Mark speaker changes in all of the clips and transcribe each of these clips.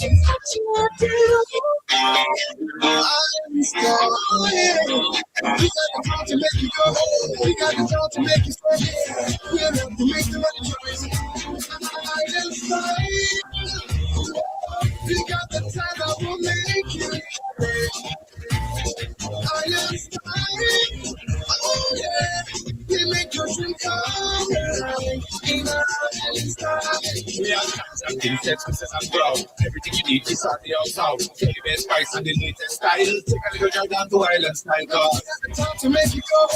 Speaker 1: We got the talk to make you go. We got the talk to make you stay. We have to make the right choice. We got the time that will make you. I am starting. Oh yeah, we make your dream come. We are something sets business and grow. Everything you need is on the outside. Daily best price and the latest style. Take a little drive down to Island Style. Cause we got the time to make you go.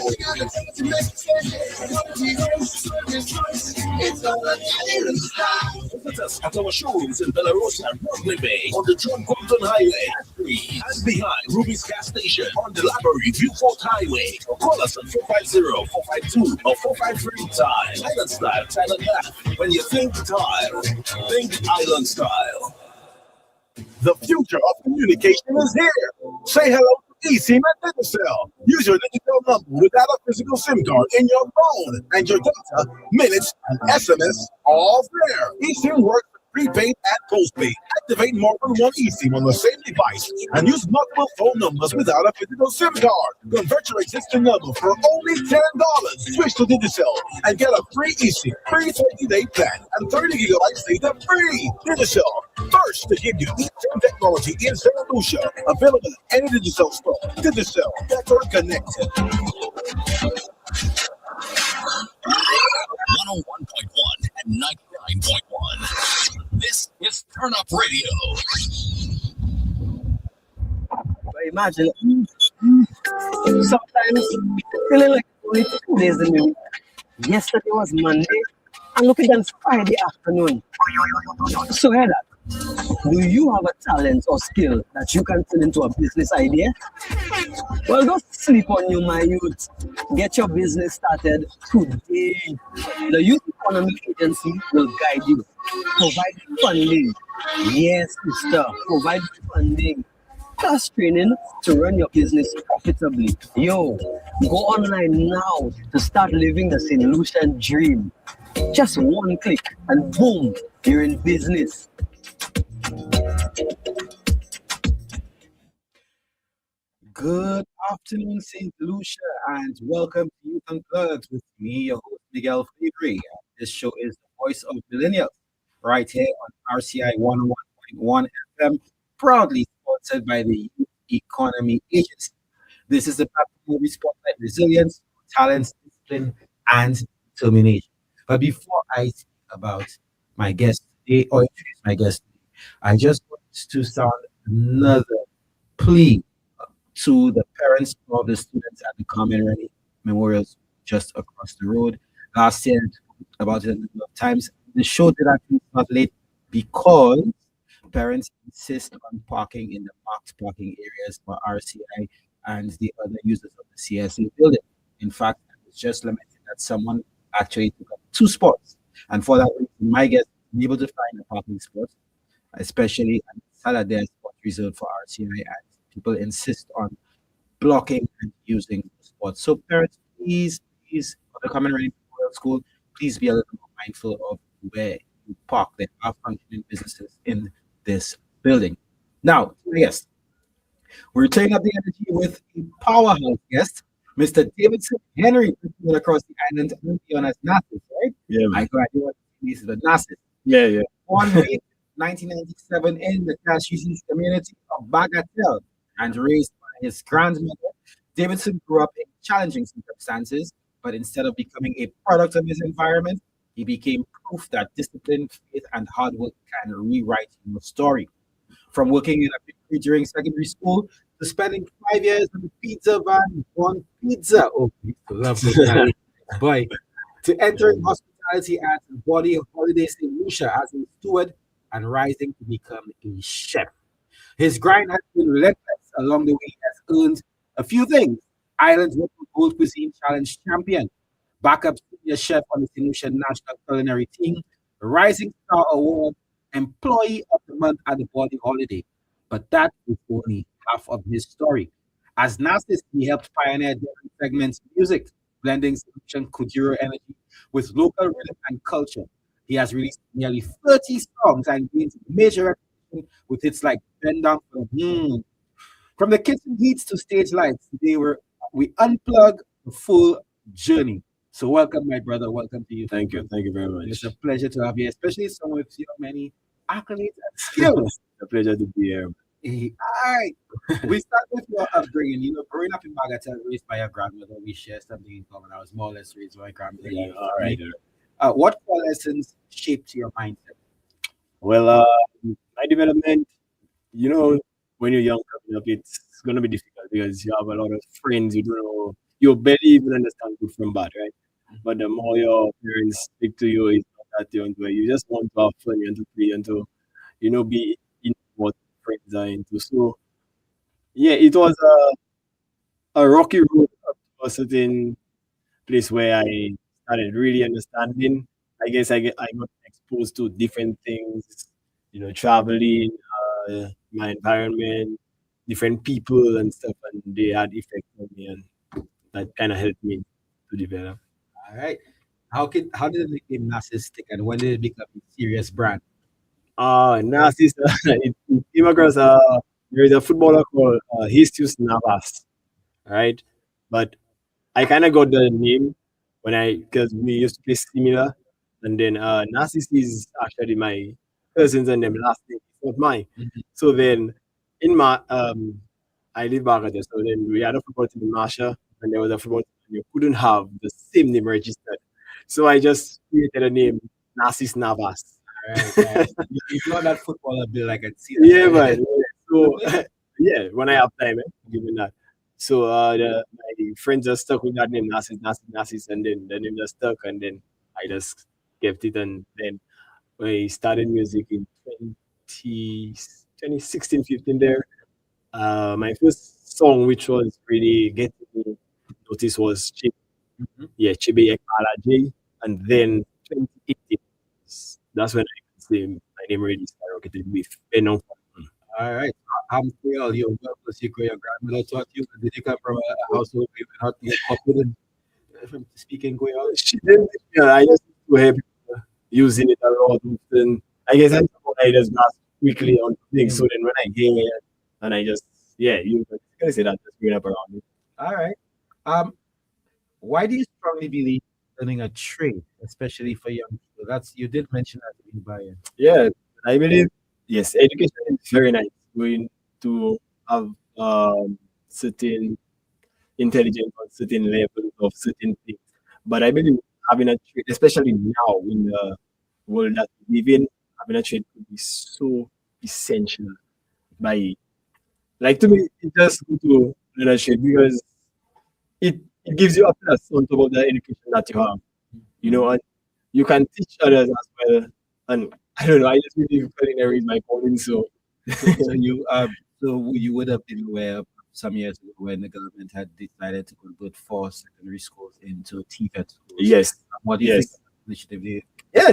Speaker 1: We got the time to make you stay. Quality homes, service choice. It's all an Island Style. Visit us at our showrooms in Belarus and Broadway Bay on the John Compton Highway at 3 and behind Ruby's gas station on the Library Viewport Highway. Or call us on 450-452 or 453 Tile. Island Style, Tile and Half. When you think Tile, think Island Style. The future of communication is here. Say hello to eSIM at Davidson. Use your digital number without a physical SIM card in your phone, and your data, minutes, and SMS all there. eSIM works with prepaid and postpaid. Activate more than one eSIM on the same device and use multiple phone numbers without a physical SIM card. Convert your existing number for only $10. Switch to Digicel and get a free eSIM, free 30-day plan, and 30 gigabytes data free. Digicel, first to give you eSIM technology in St. Lucia. Available at any Digicel store. Digicel, better connected.
Speaker 2: 101.1 and 99.1. This is Turn Up Radio.
Speaker 3: Imagine, sometimes feeling like only 2 days in the week. Yesterday was Monday, and look at it's Friday afternoon. So hear that. Do you have a talent or skill that you can turn into a business idea? Well, don't sleep on you, my youth. Get your business started today. The Youth Economic Agency will guide you. Provide funding. Yes, sister, provide funding. Plus training to run your business profitably. Yo, go online now to start living the St. Lucian dream. Just one click and boom, you're in business.
Speaker 4: Good afternoon, St. Lucia, and welcome to Youth Unplugged with me, your host, Miguel Fevrier. This show is the voice of millennials, right here on RCI 101.1 FM, proudly sponsored by the Youth Economy Agency. This is the platform where we spotlight resilience, talents, discipline, and determination. But before I speak about my guest today, or introduce my guest today, I just want to sound another plea to the parents of the students at the Common Rennie Memorials just across the road. Last year, about it a number of times. The show did actually start late because parents insist on parking in the marked parking areas for RCI and the other users of the CSA building. In fact, it was just lamented that someone actually took up 2 spots. And for that reason, my guest was able to find a parking spot, especially at Saladin spot reserved for RCI, and people insist on blocking and using the spots. So parents, please, for the Common Rennie Memorial School, please be a little more mindful of where you park. There are functioning businesses in this building. Now, yes, we're turning up the energy with a powerhouse guest, Mr. Davidson Henry, across the island, known as Nassis, right?
Speaker 5: Yeah, man.
Speaker 4: I graduated with Nassis.
Speaker 5: Yeah.
Speaker 4: Born in 1997 in the Cashews community of Bagatelle and raised by his grandmother, Davidson grew up in challenging circumstances, but instead of becoming a product of his environment, he became proof that discipline, faith, and hard work can rewrite your story. From working in a bakery during secondary school to spending 5 years in the pizza van, one pizza. Oh, I love this guy. Boy. To entering hospitality at Body Holidays in Lucia as a steward and rising to become a chef. His grind has been relentless. Along the way, he has earned a few things. Ireland's Local Gold Cuisine Challenge champion, backup senior chef on the St. Lucia National Culinary Team, Rising Star Award, Employee of the Month at the Body Holiday. But that is only half of his story. As Nassis, he helped pioneer different segments of music, blending St. Lucian Kujiro energy with local rhythm and culture. He has released nearly 30 songs and gained major recognition with its like bend down. From the kitchen heats to stage lights, we unplug the full journey. So welcome, my brother. Welcome to you.
Speaker 5: Thank you. Thank you very
Speaker 4: It's
Speaker 5: much.
Speaker 4: a pleasure to have you, especially someone with your many accolades and skills.
Speaker 5: A pleasure to be here.
Speaker 4: All right. We start with your upbringing. Growing up in Bagatelle, raised by your grandmother, we share something in common. I was more or less raised by my grandmother.
Speaker 5: Yeah, all right.
Speaker 4: What core lessons shaped your mindset?
Speaker 5: Well, my development, you know, when you're young coming up, it's gonna be difficult because you have a lot of friends you don't know. You barely even understand good from bad, right? But the more your parents speak to you, it's not that you want to. You just want to have fun, you want to play, and to, be in what friends are into. So yeah, it was a rocky road up to a certain place where I started really understanding. I guess I got exposed to different things, traveling, my environment, different people and stuff, and they had effect on me, and that kind of helped me to develop.
Speaker 4: All right. How did it become narcissistic and when did it become a serious brand?
Speaker 5: Narcissus, it came across, there is a footballer called Jesus Navas, right? But I kind of got the name because we used to play similar, and then Narcissus is actually my cousin's and them last name, it's not mine.
Speaker 4: Mhm.
Speaker 5: So then in my I live back there, so then we had a football team in Marsha, and there was a football team, and you couldn't have the same name registered. So I just created a name, Narcissus Navas.
Speaker 4: All right. Guys. If not that footballer bill, I can see that.
Speaker 5: Yeah, man. So yeah, when I have time, given that. So my friends just stuck with that name, Narcissus, and then the name just stuck, and then I just kept it, and then I started music in 2016, 15 there. My first song, which was really getting me noticed, was Chip.
Speaker 4: Mhm.
Speaker 5: Yeah, Chibe Ekpala J. And then 2018, that's when I could say my name really skyrocketed with Benon.
Speaker 4: All right. I'm Creole. Your your grandmother taught you. Did you come from a household where you were not yet confident from speaking Creole?
Speaker 5: She did, yeah, I just used to have using it a lot. And I guess I just got quickly on things. So then when I came here, and I just, you can say that, just growing up around it.
Speaker 4: All right. Why do you strongly believe learning a trade, especially for young people? You did mention that in bio.
Speaker 5: Yeah, I believe, yes, education is very nice. Going to have certain intelligence on certain levels of certain things. But I believe having a trade, especially now in the world that we live in, having a trade could be so essential. By like to me, it just go to learn a trade because it gives you a plus on top of the education that you have. And you can teach others as well. And I don't know, I just believe culinary is my calling. So
Speaker 4: So you would have been aware some years ago when the government had decided to convert 4 secondary schools into TVET schools.
Speaker 5: yes,
Speaker 4: What do you
Speaker 5: yes.
Speaker 4: think of that initiative?
Speaker 5: Yeah,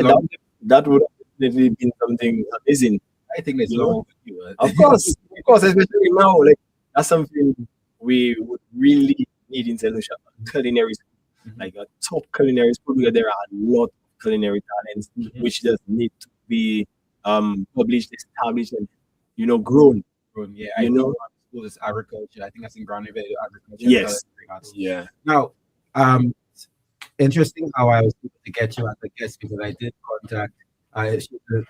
Speaker 5: that would have definitely been something amazing.
Speaker 4: I think it's
Speaker 5: You know?
Speaker 4: long overdue.
Speaker 5: Of course, especially now, like that's something we would really need in St. Lucia. Culinary school,
Speaker 4: Mhm.
Speaker 5: like a top culinary school, because there are a lot of culinary talents which just need to be published, established, and grown.
Speaker 4: Yeah, I
Speaker 5: You
Speaker 4: think
Speaker 5: know?
Speaker 4: one school is agriculture. I think that's in Ground Valley Agriculture.
Speaker 5: Yes. Yeah.
Speaker 4: Now, interesting how I was able to get you as a guest because I did contact our listeners.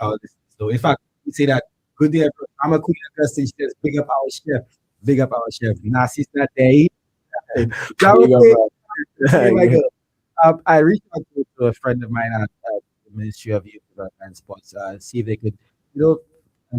Speaker 4: So in fact, you say that good day, I'm a queen of Dustin. She says, big up our chef, big up our chef. Nasi's not there. That was
Speaker 5: Big up,
Speaker 4: it.
Speaker 5: bro.
Speaker 4: Oh my God. I reached out to a friend of mine at the Ministry of Youth and Sports, see if they could,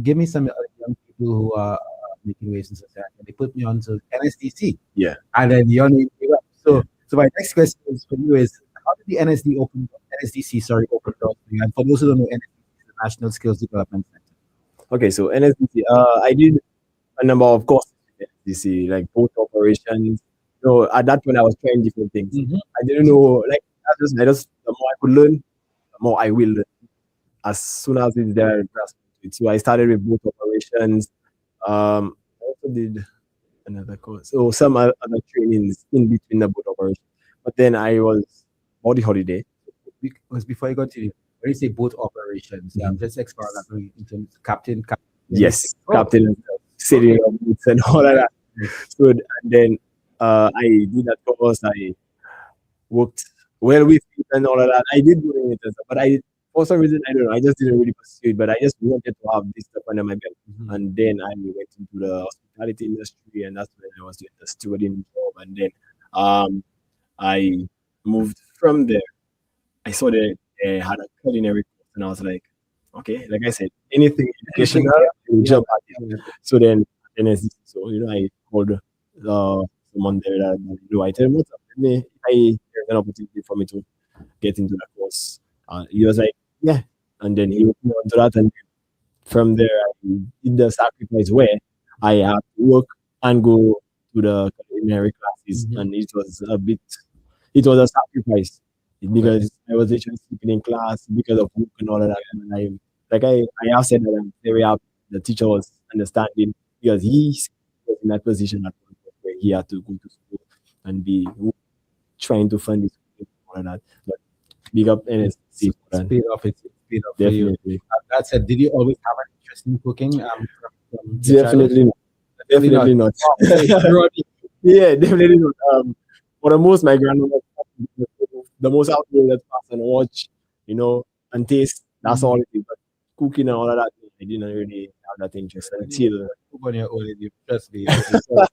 Speaker 4: give me some young people who are making waves in society. And they put me on to NSDC.
Speaker 5: Yeah.
Speaker 4: And then your name came up. So my next question is for you is, how did the NSDC open doors for you? And for those who don't know, NSDC is the National Skills Development Center.
Speaker 5: Okay, so NSDC, I did a number of courses in NSDC, like both operations. So at that point, I was trying different things.
Speaker 4: Mhm.
Speaker 5: I didn't know, like, I just, the more I could learn, the more I will learn. As soon as it's there, I grasp it. So I started with both operations. I also did another course. So some other trainings in between the both operations. But then I was on the holiday.
Speaker 4: Because before you go to when you say both operations,
Speaker 5: Mhm.
Speaker 4: just explore that in terms of captain,
Speaker 5: Yes, captain and stuff, setting up boots and all of that. So and then I did that course. I worked well with it and all of that. I did do it, and stuff, but I for some reason I don't know. I just didn't really pursue it. But I just wanted to have this stuff under my belt. And then I went into the hospitality industry, and that's when I was doing the stewarding job. And then I moved from there. I saw that they had a culinary course, and I was like, okay, like I said, anything educational, I will jump at it. So then, so I called someone there that I tell him what's up. There's an opportunity for me to get into that course. He was like, yeah, and then he opened me onto that, and from there, I did the sacrifice where I had to work and go to the culinary classes, and it was a sacrifice because I was actually sleeping in class because of work and all of that. And I have said that I'm very happy the teacher was understanding because he was in that position at one point where he had to go to school and be trying to fund his school and all of that. But big up NSC.
Speaker 4: Speed up for you.
Speaker 5: Definitely.
Speaker 4: That said, did you always have an interest in cooking? From
Speaker 5: Definitely not. Definitely not. Yeah, definitely not. For the most, my grandmother, the most out there that pass and watch, and taste. That's all it is. But cooking and all of that, I didn't really have that interest until.
Speaker 4: Cook on your own, you trust me. So,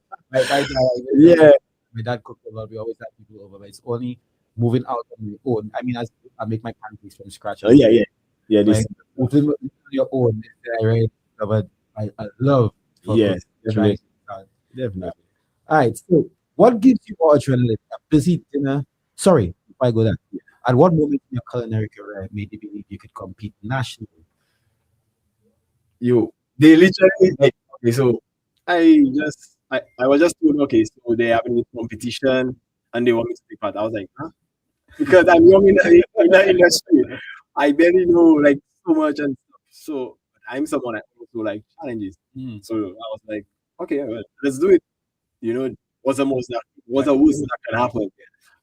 Speaker 5: Yeah.
Speaker 4: My dad cooked a lot. We always have people over, but it's only moving out on my own. I mean, I make my pancakes from scratch.
Speaker 5: Oh, yeah. This.
Speaker 4: Moving on your own, I love.
Speaker 5: Yes, definitely.
Speaker 4: Definitely. All right. So, what gives you more adrenaline? A busy dinner. Sorry, if I go there. At what moment in your culinary career made you believe you could compete nationally?
Speaker 5: They literally like, okay, so I was just told, okay, so they having a competition and they want me to take part. I was like, huh? Because I'm young in the industry. I barely know like so much and stuff. So I'm someone that also like challenges. So I was like, okay, well, let's do it. What's the worst that can happen?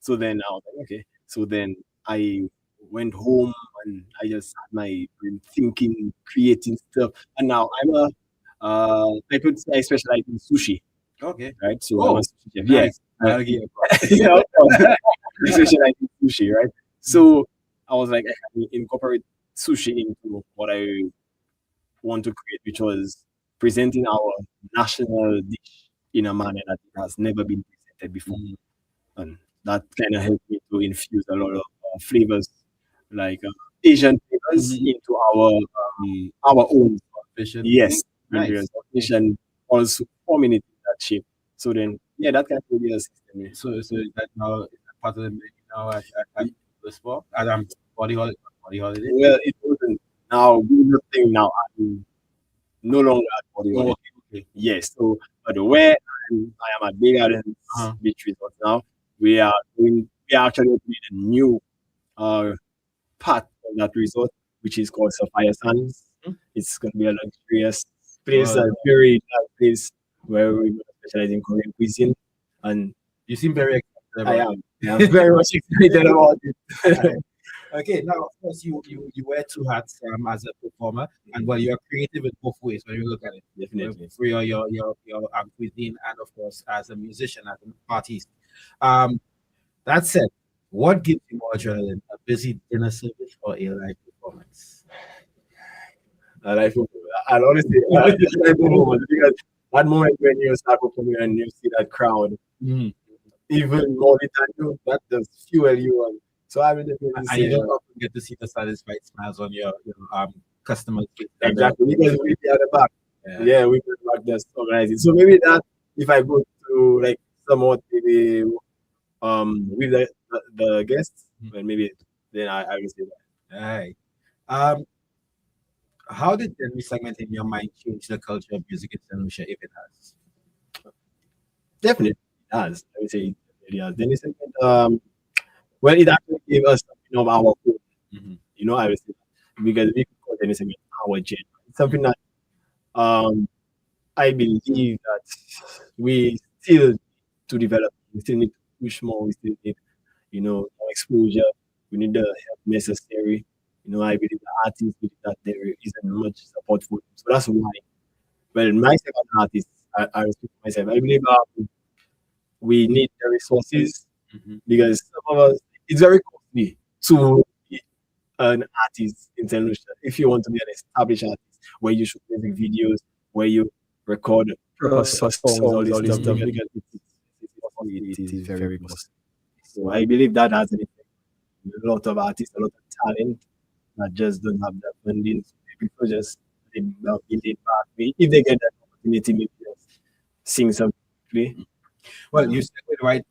Speaker 5: So then I was like, okay. So then I went home and I just had my brain thinking, creating stuff. And now I could say I specialize in sushi.
Speaker 4: Okay.
Speaker 5: Right. So I'm a sushi chef.
Speaker 4: Nice.
Speaker 5: Yeah.
Speaker 4: I'll give you
Speaker 5: I specialize in sushi, right? So I was like, I can incorporate sushi into what I want to create, which was presenting our national dish in a manner that it has never been presented before. And that kind of helped me to infuse a lot of flavors, like Asian flavors, into our own
Speaker 4: vision.
Speaker 5: Yes,
Speaker 4: Nice.
Speaker 5: and also forming it in that shape. So then, yeah, that kind of really assisted me.
Speaker 4: So is that now is that part of the menu now at the sport? And body holiday.
Speaker 5: Well, it wasn't. Now, doing the thing now, I'm no longer at body holiday.
Speaker 4: Okay.
Speaker 5: Yes, so but where I am at Big Island Beach Resort now, we are actually opening a new part of that resort, which is called Sapphire Sands. It's going to be a luxurious place, a very nice place where we're going to specialize in Korean cuisine. And
Speaker 4: you seem very excited about it.
Speaker 5: I'm very much excited about it.
Speaker 4: Okay, now of course you wear two hats as a performer, and you are creative in both ways when you look at it.
Speaker 5: Definitely.
Speaker 4: For your cuisine, and of course as a musician, as an artist. That said, what gives you more adrenaline, a busy dinner service or a live performance?
Speaker 5: A live performance. I'll honestly live performance, because that moment when you start performing and you see that crowd, even more the time, that does fuel you on. So I will definitely say,
Speaker 4: you don't often get to see the satisfied smiles on your customers.
Speaker 5: Exactly, because we'll be at the back. Yeah, we can back just organize it. So maybe that if I go to like somewhat maybe with the guests, well, maybe then I will say that.
Speaker 4: All right. How did the segment in your mind change the culture of music in St. Lucia, if it has?
Speaker 5: Definitely it has. I would say it has. Then segment, well, it actually gave us something of our own. I would say that, because we could call any segment our genre. It's something that I believe that we still to develop. We still need to push more. We still need, more exposure. We need the help necessary. I believe the artists believe that there isn't much support for them. So that's why well, myself as an artist, I speak for myself. I believe we need the resources because some of us, it's very costly to be an artist in St. Lucia. If you want to be an established artist, where you shoot music videos, where you record proper songs, all this stuff, because it is very costly. So I believe that has an effect. A lot of artists, a lot of talent that just don't have that funding. So people just build it back. If they get that opportunity, maybe just sing something.
Speaker 4: Well, you said right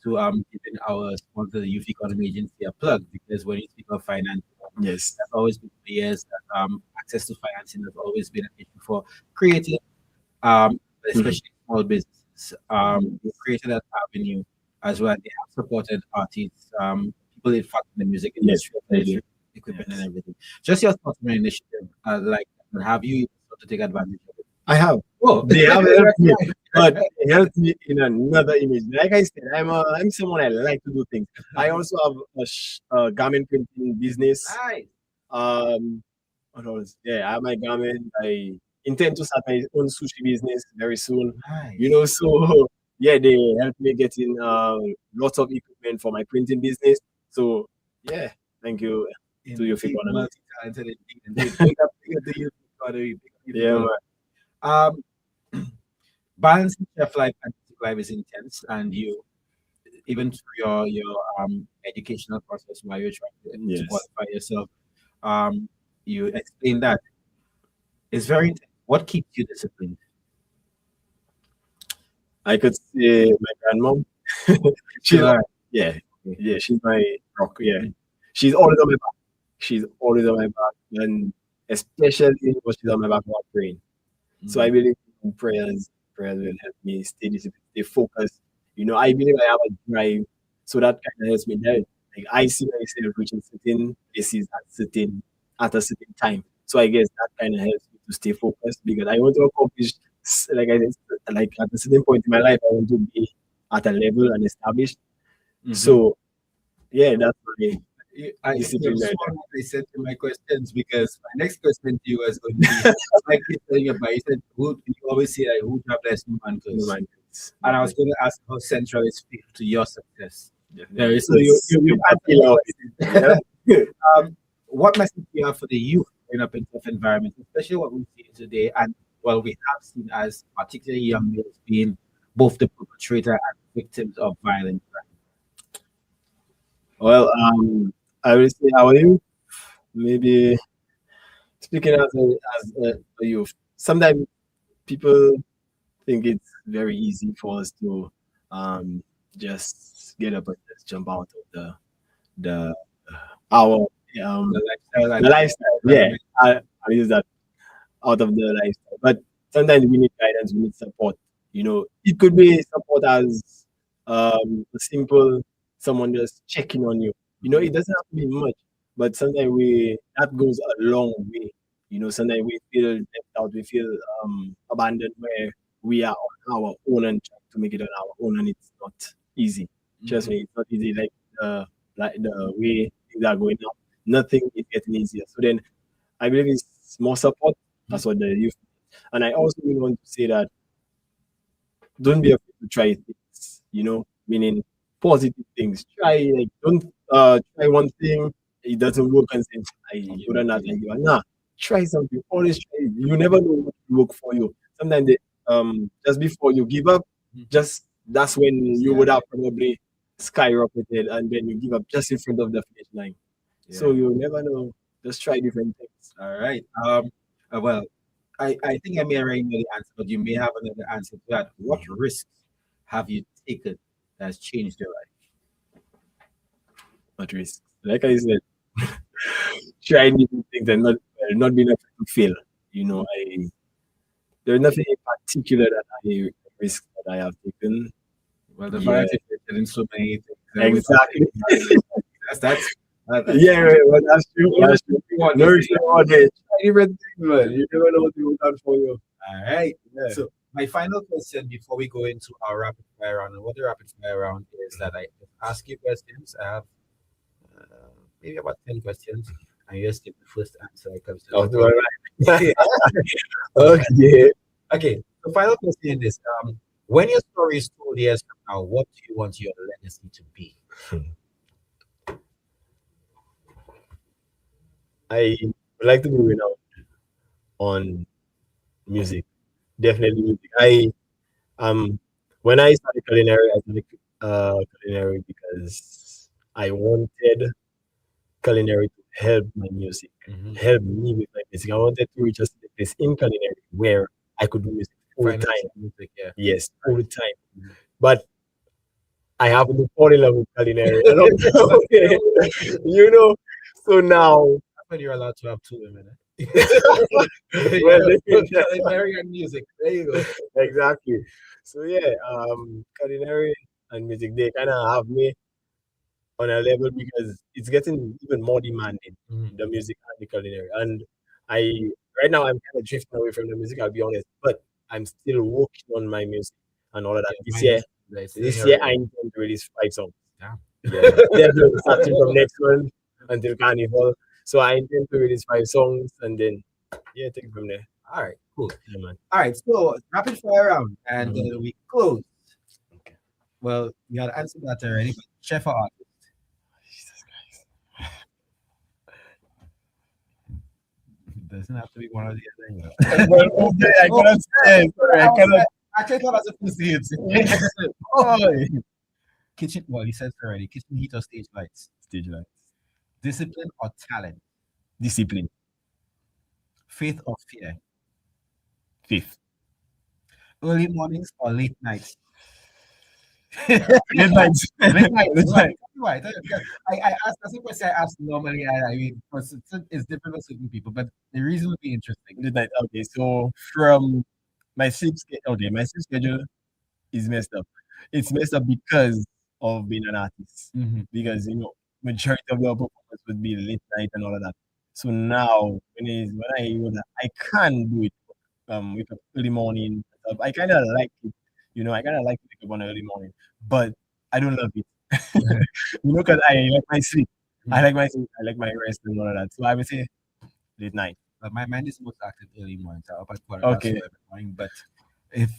Speaker 4: to giving our sponsor, the Youth Economy Agency, a plug, because when you speak of finance,
Speaker 5: Yes,
Speaker 4: that's always been for years that access to financing has always been an issue for creating, especially small businesses. They created that avenue as well. They have supported artists, people in fact in the music industry, equipment and everything. Just your thoughts on the initiative, like have you sort of take advantage of it?
Speaker 5: I have.
Speaker 4: Oh,
Speaker 5: They have helped me, but they helped me in another image. Like I said, I'm someone I like to do things. I also have a garment printing business.
Speaker 4: Nice.
Speaker 5: What else? Yeah, I have my garment. I intend to start my own sushi business very soon.
Speaker 4: Nice.
Speaker 5: So yeah, they helped me getting lots of equipment for my printing business. So yeah, thank you to your
Speaker 4: Indeed,
Speaker 5: economy.
Speaker 4: multi-talented indeed. Big up to Youth Economy. Big up Youth
Speaker 5: Yeah,
Speaker 4: Economy.
Speaker 5: man.
Speaker 4: Balancing chef life and music life is intense, and you even through your educational process while you're trying to
Speaker 5: Yes.
Speaker 4: qualify yourself, you explain that it's very intense. What keeps you disciplined?
Speaker 5: I could say my grandmom. She's
Speaker 4: Sure.
Speaker 5: yeah, she's my rock. Yeah, she's always on my back. She's always on my back, and especially when she's on my back while praying. So I believe in prayers will help me stay disciplined, stay focused. I believe I have a drive, so that kind of helps me there. Like I see myself reaching certain places at a certain time. So I guess that kind of helps me to stay focused because I want to accomplish, like I said, like at a certain point in my life, I want to be at a level and established. So yeah, that's my
Speaker 4: I
Speaker 5: discipline.
Speaker 4: I said to my questions because my next question to you was going to be like you telling about. You said, "Who you always say like who job less man curse?" And I was going to ask how central is faith to your success. There is so what message do you have for the youth growing up in tough environments, especially what we see today, and well, we have seen as particularly young males being both the perpetrator and victims of violence.
Speaker 5: Well, I will say our youth, maybe speaking as a youth, sometimes people think it's very easy for us to just get up and just jump out of the our the lifestyle. Yeah, I use that out of the lifestyle. But sometimes we need guidance, we need support. It could be support as a simple someone just checking on you. It doesn't have to be much, but sometimes that goes a long way. Sometimes we feel left out, we feel abandoned where we are on our own and trying to make it on our own, and it's not easy. Trust me, it's not easy. Like the way things are going now, nothing is getting easier. So then, I believe it's more support. That's what the youth. And I also really want to say that don't be afraid to try things. Meaning positive things. Don't try one thing, it doesn't work and say I put on that and you are nah. Try something. Always try it. You never know what will work for you. Sometimes just before you give up, just that's when you would have probably skyrocketed and then you give up just in front of the finish line. So you never know. Just try different things.
Speaker 4: All right. Well, I think I may already know the answer, but you may have another answer to that. What risks have you taken that has changed your life?
Speaker 5: What risks? Like I said, trying different things and not being afraid to fail. There's nothing in particular that I risk that I have taken.
Speaker 4: Well, the variety is in so many things.
Speaker 5: Exactly.
Speaker 4: That's
Speaker 5: Yeah, well, that's true. That's true. Learn all day. Try different things, man. You never know what will come for you.
Speaker 4: all right.
Speaker 5: Yeah.
Speaker 4: So my final question before we go into our rapid fire round, and what the rapid fire round is that I ask you questions. I have maybe about 10 questions, And you skip the first answer. It comes to
Speaker 5: Oh, do I right? Okay.
Speaker 4: Okay, the final question is when your story is told years from now, what do you want your legacy to be?
Speaker 5: I would like to be renowned on music. Definitely music. When I started culinary, I started culinary because I wanted culinary to help my music, help me with my music. I wanted to reach a place in culinary where I could do music full
Speaker 4: Finance
Speaker 5: time.
Speaker 4: music, yeah.
Speaker 5: Yes, full time. But I happen to fall in love with culinary along the way, you know. So now,
Speaker 4: When you're allowed to have two women.
Speaker 5: well,
Speaker 4: Culinary and music. There you go.
Speaker 5: exactly. So yeah, culinary and music they kind of have me on a level because it's getting even more demanding, the music and the culinary. And I right now I'm kind of drifting away from the music, I'll be honest, but I'm still working on my music and all of that. This year I intend to release 5 songs.
Speaker 4: Yeah.
Speaker 5: Yeah, definitely starting from next month until Carnival. So I intend to release 5 songs and then yeah, take it from there.
Speaker 4: All right, cool.
Speaker 5: Yeah, man.
Speaker 4: All right, so rapid fire round, and
Speaker 5: Mhm.
Speaker 4: we close.
Speaker 5: Okay.
Speaker 4: Well, you had answered that already. But chef or artist?
Speaker 5: Jesus Christ.
Speaker 4: Doesn't have to be one or the other. You know.
Speaker 5: I cannot say. Sorry, I cannot.
Speaker 4: I take that as a proceeds. Oh, kitchen. Well, he says already. Kitchen heat or stage lights?
Speaker 5: Stage lights.
Speaker 4: Discipline or talent?
Speaker 5: Discipline.
Speaker 4: Faith or fear?
Speaker 5: Fifth.
Speaker 4: Early mornings or late nights?
Speaker 5: Late nights.
Speaker 4: Late nights.
Speaker 5: Late night.
Speaker 4: Right. I asked. That's a question I ask normally. I mean, because it's different for certain people, but the reason would be interesting.
Speaker 5: Late night. Okay, so from my sleep schedule, okay, my sleep schedule is messed up. It's messed up because of being an artist. Because majority of your performance would be late night and all of that. So now when I can do it wake up early morning. I kind of like it, I kind of like to wake up on early morning, but I don't love it, because I like my sleep. I like my sleep. I like my rest and all of that. So I would say late night.
Speaker 4: But my mind is most active early morning, so up at quarter
Speaker 5: Okay.
Speaker 4: past 4 every morning. But if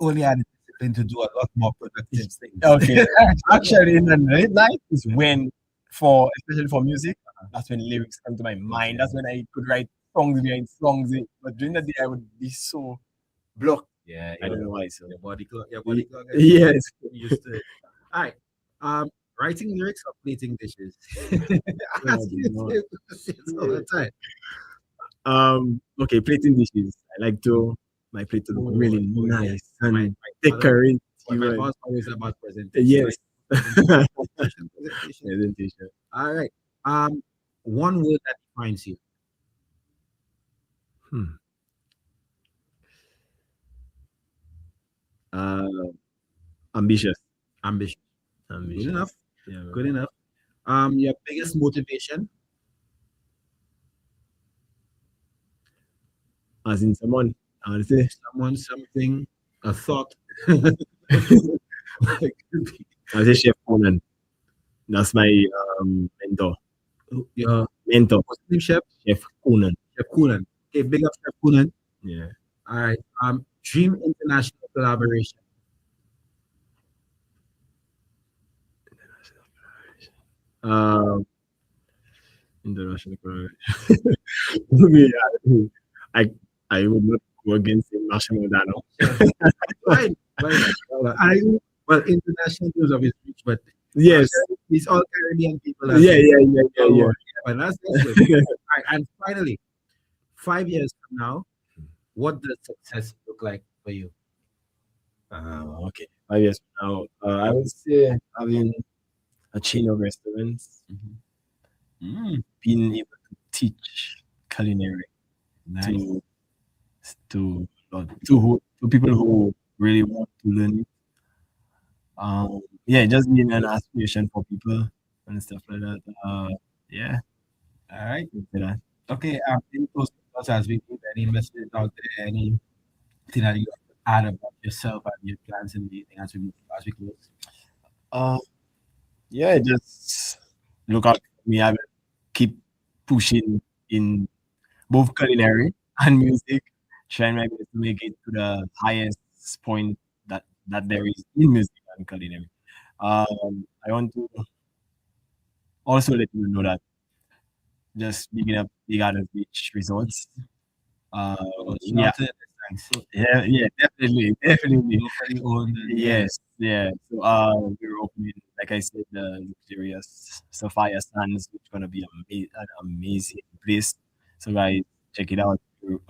Speaker 4: only I had the discipline to do a lot more productive things.
Speaker 5: Okay. Actually, in the late night is when, especially for music, that's when lyrics come to my mind. That's when I could write songs behind songs. But during the day, I would be so blocked.
Speaker 4: Yeah,
Speaker 5: I don't know why. So
Speaker 4: your body clock.
Speaker 5: yes.
Speaker 4: Used to it. All right. Writing lyrics or plating dishes? Ask you
Speaker 5: no.
Speaker 4: the same questions all the time.
Speaker 5: Okay, plating dishes. I like to my plate to look really nice and
Speaker 4: My
Speaker 5: decorate.
Speaker 4: boss always about presentation.
Speaker 5: Yes.
Speaker 4: Presentation.
Speaker 5: Presentation.
Speaker 4: All right. One word that defines you.
Speaker 5: Ambitious.
Speaker 4: Ambition.
Speaker 5: Ambitious.
Speaker 4: Good enough.
Speaker 5: Yeah, man.
Speaker 4: Good enough. Your biggest motivation.
Speaker 5: As in someone, I would say
Speaker 4: Someone, something, a thought.
Speaker 5: I say Chef Conan. That's my mentor.
Speaker 4: Your
Speaker 5: Mentor.
Speaker 4: what's the name, Chef?
Speaker 5: Chef Conan.
Speaker 4: Chef Coonan. Okay, big up Chef Coonan.
Speaker 5: Yeah.
Speaker 4: All right. Dream international collaboration.
Speaker 5: International collaboration. Me, I would not go against him, Marshall Modano.
Speaker 4: Right. Well, international news of his reach, but
Speaker 5: Yes.
Speaker 4: he's all Caribbean people.
Speaker 5: Yeah.
Speaker 4: But that's good. All right, and finally, 5 years from now, what does success look like for you?
Speaker 5: Okay. 5 years from now, I would say having a chain of restaurants, being able to teach culinary
Speaker 4: Nice.
Speaker 5: to people who really want to learn it. Just being an aspiration for people and stuff like that. Yeah.
Speaker 4: All right.
Speaker 5: say that.
Speaker 4: Okay. Any closing thoughts as we put any messages out there, anything that you add about yourself and your plans and anything as we close?
Speaker 5: Just look out for me. I will keep pushing in both culinary and music, trying my best to make it to the highest point that there is in music and culinary. I want to also let you know that just picking up the Gardens Beach resorts. Yeah,
Speaker 4: Thanks.
Speaker 5: yeah, definitely.
Speaker 4: Locally owned.
Speaker 5: Yes, yeah. So we're opening, like I said, the luxurious Sophia Sands, which is gonna be an amazing place. So guys, check it out. We're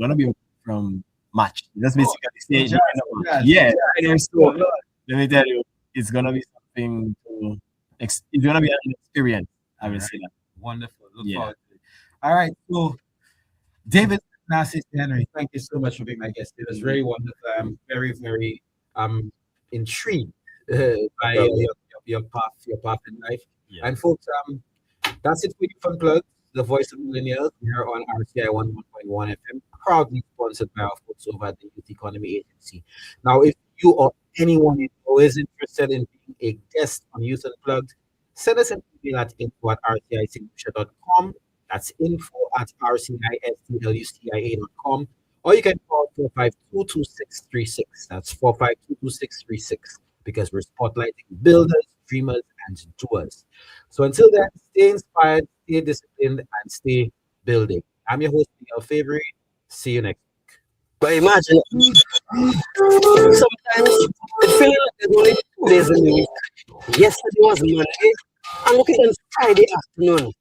Speaker 5: gonna be open from March. That's basically stage. Yeah, right there. So let me tell you, it's gonna be something to. It's gonna be an experience. I will say that.
Speaker 4: Wonderful. Look
Speaker 5: Yeah.
Speaker 4: forward to it. All right. So, David Narcis Henry, thank you so much for being my guest. It was very wonderful. I'm very intrigued by your path in life.
Speaker 5: Yeah.
Speaker 4: And folks, that's it for you from Unplugged, the voice of millennials here on RCI 101.1 FM, proudly sponsored by our folks over at the Youth Economy Agency. Now, if you or anyone you know is interested in being a guest on Youth Unplugged, send us an email at info@rcilucia.com. That's info@rcilucia.com. Or you can call 4522636. That's 4522636, because we're spotlighting builders, dreamers, and doers. So until then, stay inspired, stay disciplined, and stay building. I'm your host, Miguel Fevrier. See you next week.
Speaker 3: But imagine, sometimes it feels like there's only 2 days in the week. Yesterday was Monday, and look at it, Friday afternoon.